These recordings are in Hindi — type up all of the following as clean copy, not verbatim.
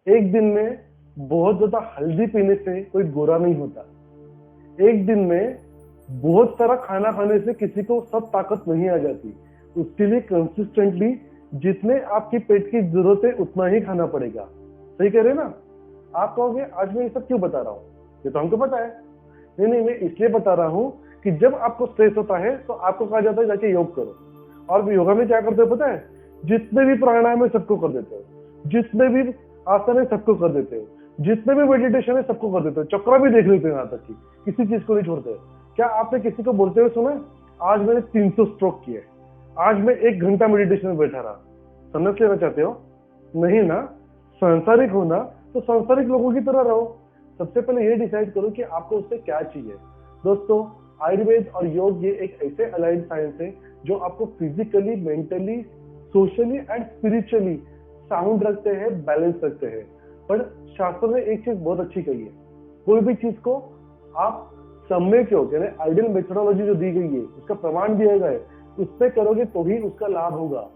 एक दिन में बहुत ज्यादा हल्दी पीने से कोई गोरा नहीं होता। एक दिन में बहुत सारा खाना खाने से किसी को सब ताकत नहीं आ जाती। उसके लिए कंसिस्टेंटली जितने आपकी पेट की जरूरत है उतना ही खाना पड़ेगा। सही कह रहे हैं ना? आप कहोगे आज मैं ये सब क्यों बता रहा हूँ, ये तो हमको पता है। नहीं नहीं, मैं इसलिए बता रहा हूँ कि जब आपको स्ट्रेस होता है तो आपको कहा जाता है जाके योग करो। और योगा में क्या करते हो पता है? जितने भी प्राणायाम है सबको कर देते हो, जितने भी आसन है सबको कर देते हो, जितने भी मेडिटेशन है सबको कर देते हो, चक्र भी देख लेते हो, यहाँ तक कि किसी चीज को नहीं छोड़ते हो। क्या आपने किसी को बोलते हुए सुना आज मैंने 300 स्ट्रोक किए, आज मैं 1 घंटा मेडिटेशन में बैठा रहा? समझ लेना चाहते हो? नहीं ना। सांसारिक होना तो सांसारिक लोगों की तरह रहो। सबसे पहले ये डिसाइड करो कि आपको उससे क्या चाहिए। दोस्तों, आयुर्वेद और योग ये एक ऐसे अलाइड साइंस है जो आपको physically, mentally, socially and spiritually sound रखते हैं, बैलेंस रखते हैं। पर शास्त्र ने एक चीज बहुत अच्छी कही है, कोई भी चीज को आप समय के होकर आइडियल मेथोडोलॉजी जो दी गई है, उसका प्रमाण दिया गया है, उससे करोगे तो ही उसका लाभ होगा।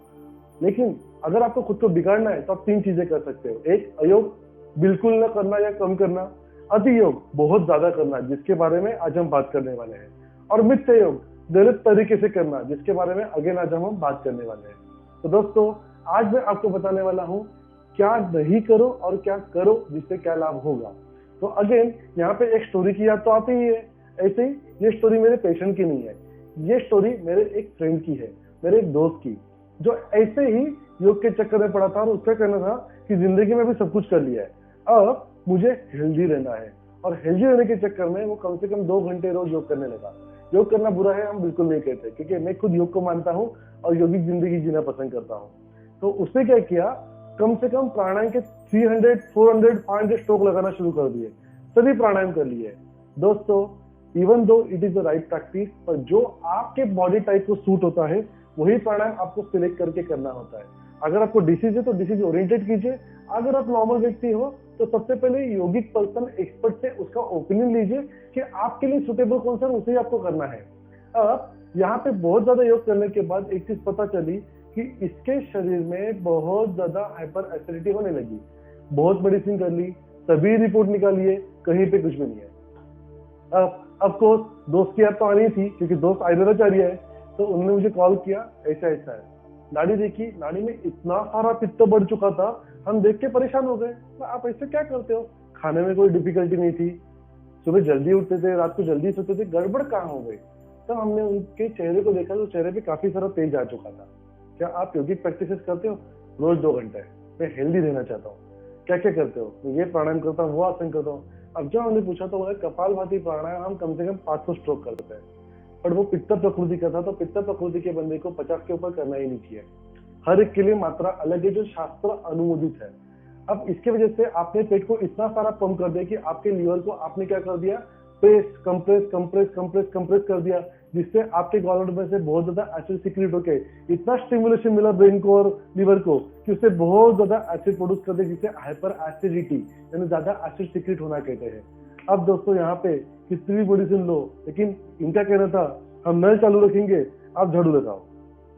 लेकिन अगर आपको खुद को बिगाड़ना है तो आप 3 चीजें कर सकते हो। एक, अयोग बिल्कुल न करना या कम करना। अति योग बहुत ज्यादा करना, जिसके बारे में आज हम बात करने वाले हैं। और मिथ्या योग गलत तरीके से करना, जिसके बारे में अगेन आज हम बात करने वाले हैं। तो दोस्तों, आज मैं आपको बताने वाला हूँ क्या नहीं करो और क्या करो जिससे क्या लाभ होगा। तो अगेन यहाँ पे एक स्टोरी की याद तो आती ही है। ऐसे ही ये स्टोरी मेरे पेशेंट की नहीं है, ये स्टोरी मेरे एक फ्रेंड की है, मेरे एक दोस्त की, जो ऐसे ही योग के चक्कर में पड़ा था और उसका कहना था कि जिंदगी में भी सब कुछ कर लिया है, अब मुझे हेल्दी रहना है। और हेल्दी रहने के चक्कर में वो कम से कम 2 घंटे रोज योग करने लगा। योग करना बुरा है हम बिल्कुल नहीं कहते, क्योंकि मैं खुद योग को मानता हूँ और योगिक जिंदगी जीना पसंद करता हूँ। तो उसने क्या किया, कम से कम प्राणायाम के 300, 400, 500 स्ट्रोक लगाना शुरू कर दिए, सभी प्राणायाम कर लिए। दोस्तों, even though it is the right practice, पर जो आपके बॉडी टाइप को सूट होता है वही प्राणायाम आपको सिलेक्ट करके करना होता है। अगर आपको डिसीज है तो डिसीज ओरिएंटेड कीजिए। अगर आप नॉर्मल व्यक्ति हो तो सबसे पहले योगिक पर्सन एक्सपर्ट से उसका ओपिनियन लीजिए कि आपके लिए सुटेबल कौन सा है, उसे आपको करना है। अब यहाँ पे बहुत ज्यादा योग करने के बाद एक चीज पता चली कि इसके शरीर में बहुत ज्यादा हाइपर एसिडिटी होने लगी। बहुत मेडिसिन कर ली, सभी रिपोर्ट निकाली है, कहीं पे कुछ भी नहीं है। अब कोर्स दोस्त की याद तो आनी थी, क्योंकि दोस्त आयुर्वेदाचार्य है, तो उन्होंने मुझे कॉल किया, ऐसा ऐसा है। नाड़ी देखी, नाड़ी में इतना सारा पित्त बढ़ चुका था, हम देख के परेशान हो गए। तो आप ऐसे क्या करते हो? खाने में कोई डिफिकल्टी नहीं थी, सुबह जल्दी उठते थे, रात को जल्दी सोते थे, गड़बड़ कहाँ हो गई? तब हमने उनके चेहरे को देखा तो चेहरे पे काफी सारा तेज आ चुका था। क्या आप योगिक प्रैक्टिसेस करते हो? रोज 2 घंटे। मैं हेल्दी रहना चाहता हूँ। क्या क्या करते हो? मैं ये प्राणायाम करता हूँ, वो आसन करता हूँ। अब जब हमने पूछा तो बोले कपालभाति प्राणायाम हम कम से कम 500 स्ट्रोक करते हैं। पर वो पित्त प्रकृति का था, तो पित्त प्रकृति के बंदे को 50 के ऊपर करना ही नहीं चाहिए। हर एक के लिए मात्रा अलग है जो शास्त्र अनुमोदित है। अब इसके वजह से आपने पेट को इतना सारा पंप कर दिया कि आपके लीवर को आपने क्या कर दिया, press compress compress compress compress कर दिया, जिससे आपके गॉलब्लैडर में से बहुत ज्यादा एसिड सीक्रेट होके इतना स्टिमुलेशन मिला ब्रेन को और लीवर को कि उससे बहुत ज्यादा एसिड प्रोड्यूस कर दिया, जिससे हाइपर एसिडिटी यानी ज्यादा एसिड सीक्रेट होना कहते हैं। अब दोस्तों, यहाँ पे कितनी भी मेडिसिन लो, लेकिन इनका कहना था हम नल चालू रखेंगे, आप झाड़ू लगाओ।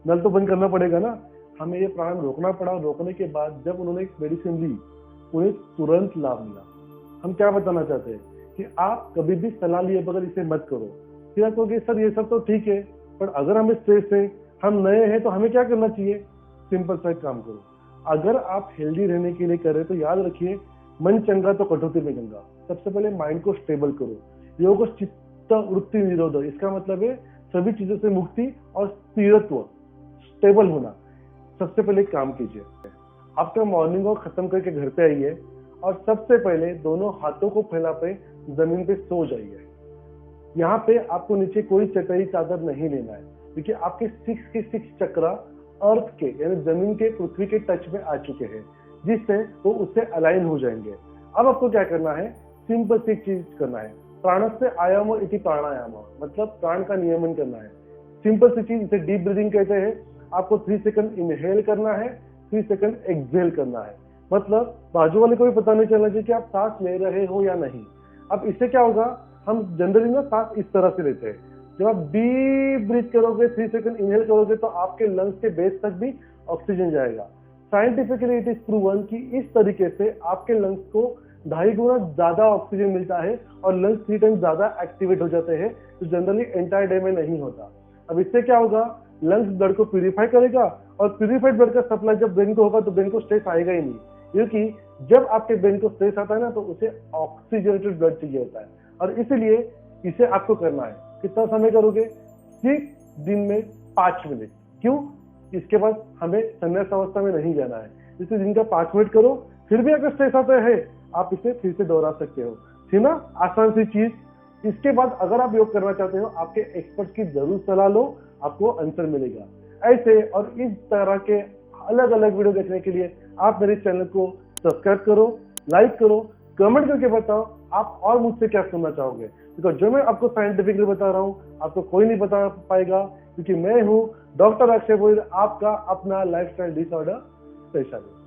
नल तो बंद करना पड़ेगा ना। हमें ये प्राणायाम रोकना पड़ा। रोकने के बाद जब उन्होंने मेडिसिन ली, उन्हें तुरंत लाभ मिला। हम क्या बताना चाहते हैं कि आप कभी भी सलाह लिए बगैर इसे मत करो। फिर आप कहोगे सर ये सब तो ठीक है, पर अगर हमें स्ट्रेस है, हम नए हैं, तो हमें क्या करना चाहिए? सिंपल सा काम करो। अगर आप हेल्दी रहने के लिए करें तो याद रखिए, मन चंगा तो कटौती में गंगा। सबसे पहले माइंड को स्टेबल करो। योग चित्त वृत्ति निरोध, इसका मतलब है सभी चीजों से मुक्ति और स्थिरत्व, स्टेबल होना। सबसे पहले काम कीजिए, आपका मॉर्निंग वॉक खत्म करके घर पे आइए और सबसे पहले दोनों हाथों को फैला पे जमीन पे सो जाइए। यहाँ पे आपको नीचे कोई चटाई चादर नहीं लेना है, क्योंकि आपके 6 के 6 चक्र अर्थ के यानी जमीन के, पृथ्वी के टच में आ चुके हैं, जिससे वो उससे अलाइन हो जाएंगे। अब आपको क्या करना है? सिंपल सी चीज करना है, प्राणस्य आयामो इति प्राणायाम, मतलब प्राण का नियमन करना है। सिंपल सी चीज, इसे डीप ब्रीदिंग कहते हैं। आपको 3 सेकंड इनहेल करना है, 3 सेकंड एक्सहेल करना है। मतलब बाजू वाले को भी पता नहीं चलना चाहिए कि आप सांस ले रहे हो या नहीं। अब इससे क्या होगा, हम जनरली ना सांस इस तरह से लेते हैं। जब आप डीप ब्रीथ करोगे, 3 सेकंड इनहेल करोगे, तो आपके लंग्स के बेस तक भी ऑक्सीजन जाएगा। साइंटिफिकली इट इज प्रूवन कि इस तरीके से आपके लंग्स को 2.5 गुना ज्यादा ऑक्सीजन मिलता है और लंग्स 3 टाइम ज्यादा एक्टिवेट हो जाते हैं, जो जनरली एंटायर डे में नहीं होता। अब इससे क्या होगा, लंग्स ब्लड को प्यूरिफाई करेगा और प्यूरिफाइड ब्लड का सप्लाई जब ब्रेन को होगा तो ब्रेन को स्ट्रेस आएगा ही नहीं, क्योंकि जब आपके ब्रेन को स्ट्रेस आता है ना तो उसे ऑक्सीजनेटेड ब्लड चाहिए होता है। और इसीलिए इसे आपको करना है। कितना समय करोगे? सिर्फ दिन में 5 मिनट। क्यों? इसके बाद हमें संन्यास अवस्था में नहीं जाना है, इसलिए दिन का 5 मिनट करो। फिर भी अगर स्ट्रेस आता है आप इसे फिर से दोहरा सकते हो। थी ना आसान सी चीज। इसके बाद अगर आप योग करना चाहते हो, आपके एक्सपर्ट की जरूर सलाह लो, आपको आंसर मिलेगा। ऐसे और इस तरह के अलग अलग वीडियो देखने के लिए आप मेरे चैनल को सब्सक्राइब करो, लाइक करो, कमेंट करके बताओ आप और मुझसे क्या सुनना चाहोगे। बिकॉज जो मैं आपको साइंटिफिकली बता रहा हूँ आपको कोई नहीं बता पाएगा, क्योंकि मैं हूँ डॉक्टर अक्षय भोईर, आपका अपना लाइफस्टाइल डिसऑर्डर स्पेशलिस्ट।